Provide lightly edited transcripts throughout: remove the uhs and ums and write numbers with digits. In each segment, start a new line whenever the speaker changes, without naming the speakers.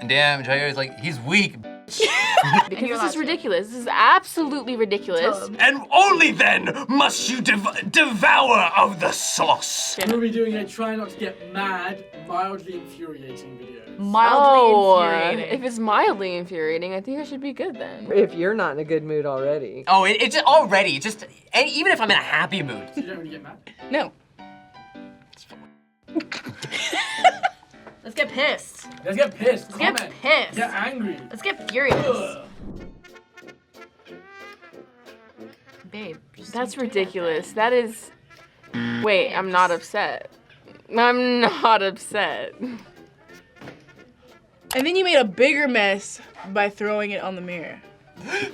Damn, Jair is like, he's weak.
Because this is ridiculous. This is absolutely ridiculous.
And only then must you devour of the sauce.
We'll be doing a try not to get mad, mildly infuriating video.
Mildly infuriating.
If it's mildly infuriating, I think I should be good then.
If you're not in a good mood already.
Oh, it's just already, just, and even if I'm in a happy mood.
You don't really get mad?
No.
Let's get pissed.
Let's get pissed.
Let's get pissed.
Get angry.
Let's get furious.
Ugh.
Babe, just
That's
don't do
ridiculous. That is. Wait, I'm not upset. I'm not upset.
And then you made a bigger mess by throwing it on the mirror.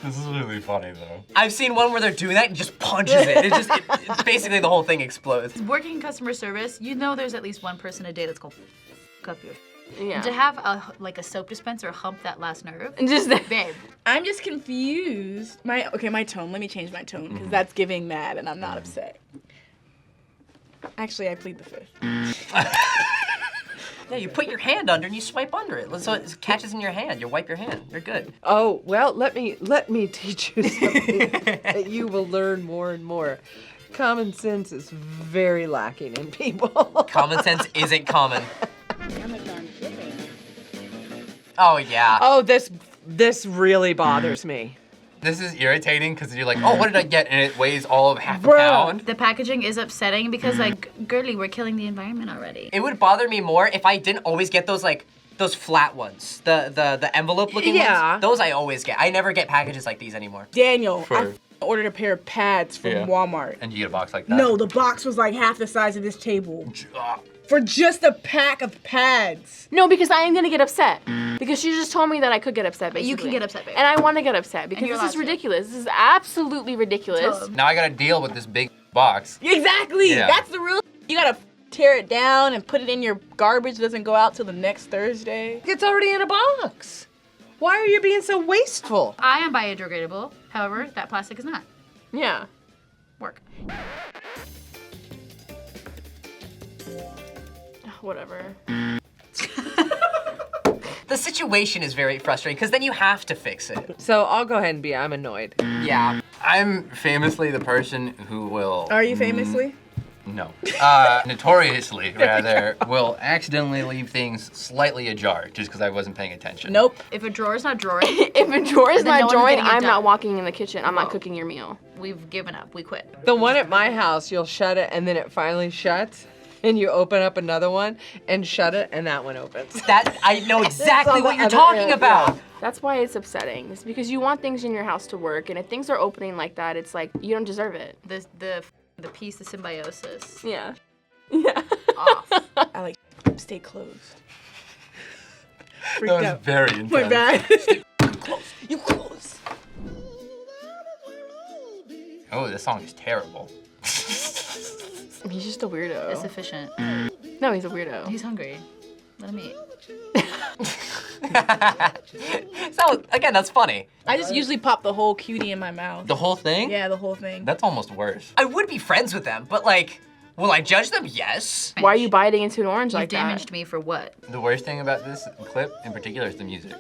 This is really funny though. I've seen one where they're doing that and just punches it. It's basically the whole thing explodes.
Working in customer service, you know there's at least one person a day that's called f up your.
Yeah.
And to have a soap dispenser hump that last nerve,
And just
babe.
I'm just confused. My tone. Let me change my tone because that's giving mad, and I'm not upset. Actually, I plead the fifth.
Yeah, you put your hand under and you swipe under it. So it catches in your hand. You wipe your hand. You're good.
Oh, well, let me teach you something that you will learn more and more. Common sense is very lacking in people.
Common sense isn't common. Oh yeah.
Oh, this really bothers me.
This is irritating because you're like, oh, what did I get? And it weighs all of half a
Bruh.
pound.
The packaging is upsetting because, like, girly, we're killing the environment already.
It would bother me more if I didn't always get those those flat ones, the envelope looking ones. Those I always get. I never get packages like these anymore.
Daniel,
For-
I ordered a pair of pads from Walmart.
And you get a box like that.
No, the box was like half the size of this table. For just a pack of pads.
No, because I am gonna get upset. Because she just told me that I could get upset, basically.
You can get upset, babe.
And I want to get upset because
you're
this is
allowed to.
ridiculous. This is absolutely ridiculous.
Now I gotta deal with this big box.
Exactly.
Yeah.
That's the real. You gotta tear it down and put it in your garbage. It doesn't go out till the next Thursday.
It's already in a box. Why are you being so wasteful?
I am biodegradable. However, that plastic is not.
Yeah.
Work.
Whatever.
The situation is very frustrating because then you have to fix it.
So I'll go ahead and I'm annoyed.
Yeah. I'm famously the person who will.
Are you famously?
No. Notoriously, rather, will accidentally leave things slightly ajar just because I wasn't paying attention.
Nope.
If a drawer is not drawing,
If a drawer is
Then no
not
one's
drawing,
getting it
I'm not
done.
walking in the kitchen. I'm
Whoa.
not cooking your meal.
we've given up. We quit.
The one at my house, you'll shut it and then it finally shuts. And you open up another one and shut it and that one opens.
That, I know exactly
on the
what you're
other
talking
end,
about.
yeah.
That's why it's upsetting. It's because you want things in your house to work, and if things are opening like that, it's like you don't deserve it.
The piece, the symbiosis.
Yeah. Yeah.
Off.
I like stay closed.
That
Freaked
was
out.
very intense.
My bad. You close.
Oh, this song is terrible.
He's just a weirdo.
It's efficient.
No, he's a weirdo.
He's hungry. Let him eat.
So, again, that's funny.
I just usually pop the whole cutie in my mouth.
The whole thing?
Yeah, the whole thing.
That's almost worse. I would be friends with them, but like, will I judge them? Yes.
Why are you biting into an orange
You
like
damaged
that?
me for what?
The worst thing about this clip in particular is the music.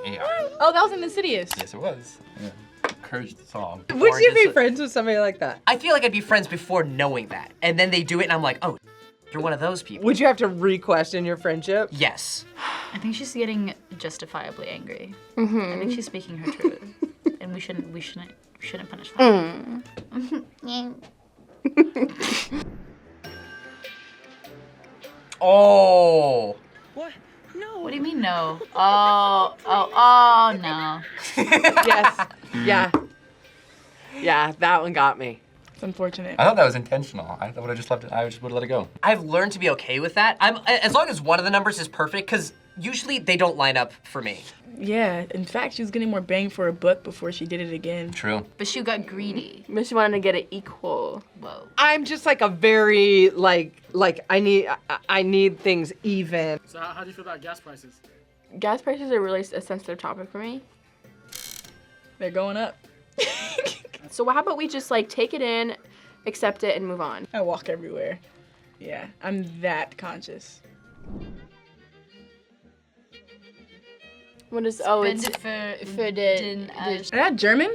Yeah.
Oh, that was in Insidious.
Yes, it was. Yeah. Cursed song.
Would you
Oranges-
be friends with somebody like that?
I feel like I'd be friends before knowing that. And then they do it and I'm like, oh, you're one of those people.
Would you have to re-question your friendship?
Yes.
I think she's getting justifiably angry.
Mm-hmm.
I think she's speaking her truth, and we shouldn't punish her.
Oh.
What? No.
What do you mean no? Oh no.
Yes. Yeah. Yeah, that one got me.
It's unfortunate.
I thought that was intentional. I would have just left it. I just would have let it go. I've learned to be okay with that. As long as one of the numbers is perfect, because usually they don't line up for me.
Yeah, in fact, she was getting more bang for her buck before she did it again.
True.
But she got greedy.
But she wanted to get it equal.
Whoa.
I'm just like a very like I need things even.
So how do you feel about gas prices?
Gas prices are really a sensitive topic for me.
They're going up.
So how about we just like take it in, accept it, and move on?
I walk everywhere. Yeah, I'm that conscious.
What is? Oh, it's
for den.
Is that German?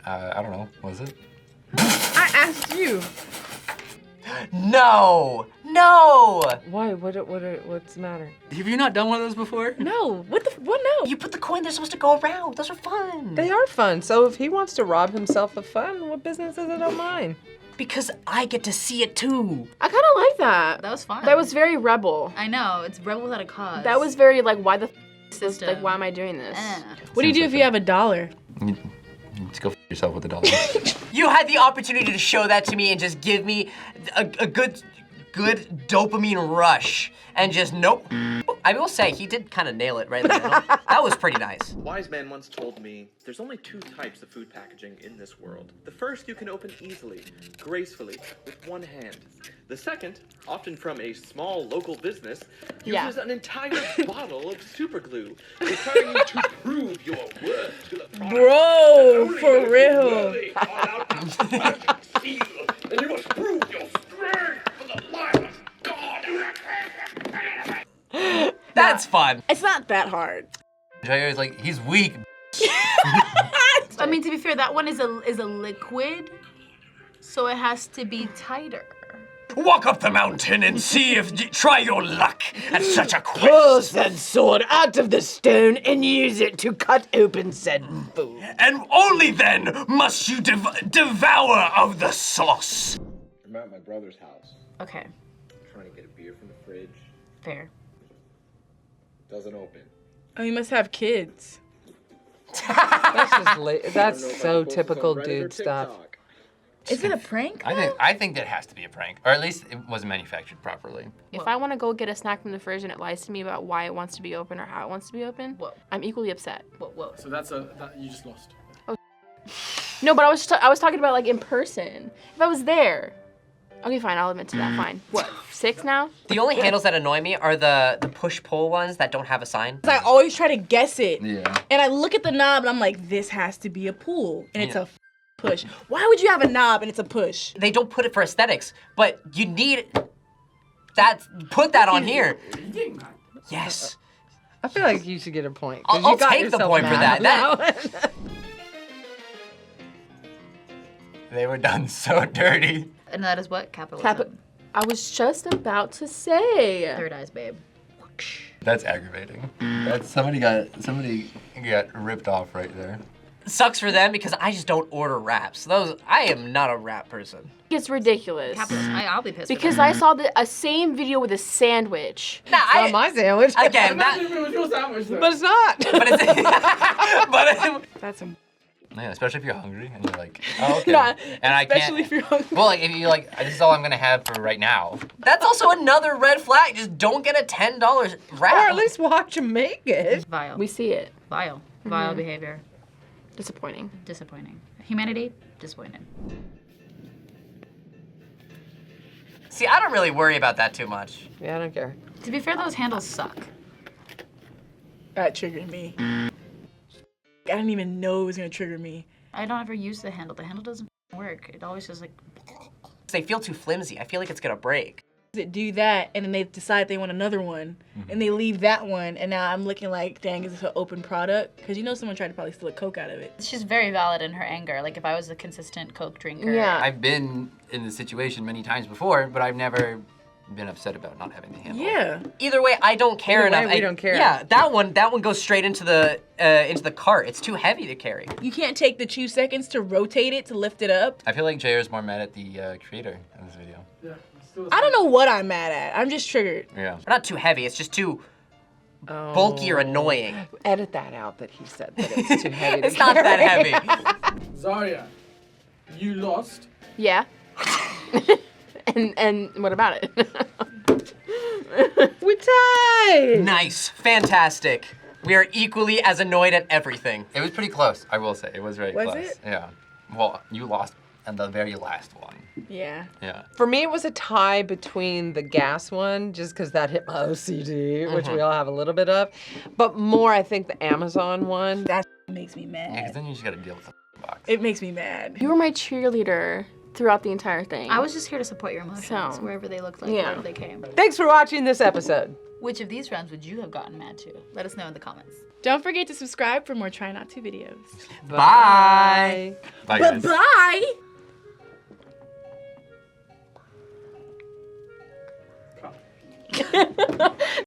I don't know. Was it?
I asked you.
No! No!
Why? What's the matter?
Have you not done one of those before?
No. What? No.
You put the coin, they're supposed to go around. Those are fun.
They are fun. So if he wants to rob himself of fun, what business is it of mine?
Because I get to see it too.
I kind of like that.
That was fun.
That was very rebel.
I know. It's rebel without a cause.
That was very like, why the
System.
like, why am I doing this?
What do you do if you have $1?
You just go yourself with the $1.
You had the opportunity to show that to me and just give me a good dopamine rush. And just nope. I will say, he did kind of nail it right in the middle. That was pretty nice.
A wise man once told me, there's only 2 types of food packaging in this world. The first you can open easily, gracefully, with one hand. The second, often from a small local business, uses an entire bottle of super glue, requiring you to prove your worth to the product.
Bro, for real.
And you must prove your strength for the life of God.
That's fun.
It's not that hard.
Jair is like, he's weak.
I mean, to be fair, that one is a liquid, so it has to be tighter.
Walk up the mountain and try your luck at such a quest.
Pull said sword out of the stone and use it to cut open said food.
And only then must you devour of the sauce.
I'm at my brother's house,
Okay,
trying to get a beer from the fridge.
fair.
Doesn't open.
Oh, you must have kids.
That's just
I don't know
that's
if I'm
so
supposed to
typical
Reddit or
dude stuff.
TikTok.
Is it a prank?
I think that has to be a prank, or at least it wasn't manufactured properly.
If I want to go get a snack from the fridge and it lies to me about why it wants to be open or how it wants to be open,
Whoa.
I'm equally upset.
Whoa.
So that you just lost.
No, but I was talking about like in person. If I was there, okay, fine, I'll admit to that. Fine. What? 6 now?
The only handles that annoy me are the push-pull ones that don't have a sign.
I always try to guess it.
Yeah.
And I look at the knob and I'm like, this has to be a pull. And it's a push. Why would you have a knob and it's a push?
They don't put it for aesthetics, but you need that. Put that on here. Yes.
I feel like you should get a point. 'cause
I'll
you got
take the
yourself
point for
mad
that.
on one.
They were done so dirty.
And that is what? Capitalism.
I was just about to say.
Third eyes, babe.
That's aggravating. That's somebody got ripped off right there.
Sucks for them because I just don't order wraps. I am not a wrap person.
It's ridiculous.
Capitalism. I'll be pissed.
Because I saw a same video with a sandwich.
Nah,
Not my sandwich.
again,
Imagine if it was your sandwich though.
But it's not.
but it's,
That's a
Yeah, especially if you're hungry and you're like, oh, okay.
Nah,
and I can't.
especially if you're hungry.
Well, like, if you're like, this is all I'm gonna have for right now.
that's also another red flag. Just don't get a $10 wrap.
Or at least watch him make it.
Vile.
We see it.
Vile. Vile behavior.
Disappointing.
Disappointing. Humanity, disappointed.
See, I don't really worry about that too much.
Yeah, I don't care.
To be fair, those handles suck.
That triggered me. I didn't even know it was gonna trigger me.
I don't ever use the handle. The handle doesn't work. It always just like.
They feel too flimsy. I feel like it's gonna break.
That do that, and then they decide they want another one, and they leave that one, and now I'm looking like, dang, is this an open product? Because you know someone tried to probably steal a Coke out of it.
She's very valid in her anger. Like if I was a consistent Coke drinker.
Yeah.
I've been in this situation many times before, but I've never been upset about not having the handle.
Yeah.
Either way, I don't care
Either way,
enough.
we don't care.
Yeah, that one goes straight into the cart. It's too heavy to carry.
You can't take the 2 seconds to rotate it, to lift it up.
I feel like Jair's more mad at the creator of this video.
Yeah, it's still
I don't know what I'm mad at. I'm just triggered.
Yeah.
Not too heavy. It's just too bulky or annoying.
Edit that out that he said that it's too heavy to
It's not that heavy.
Zaria, you lost.
Yeah. and what about it?
We tied.
Nice, fantastic. We are equally as annoyed at everything.
It was pretty close, I will say. It was very
Was
close.
it?
Yeah. Well, you lost on the very last one.
Yeah.
Yeah.
For me, it was a tie between the gas one, just because that hit my OCD, which we all have a little bit of, but more, I think, the Amazon one.
That makes me
Yeah, because
mad.
then you just gotta deal with the box.
It makes me mad.
You were my cheerleader throughout the entire thing.
I was just here to support your emotions
So,
wherever they looked like
yeah.
wherever they came.
Thanks for watching this episode.
Which of these rounds would you have gotten mad to? Let us know in the comments.
Don't forget to subscribe for more Try Not To videos.
Bye.
Bye, guys.
Bye.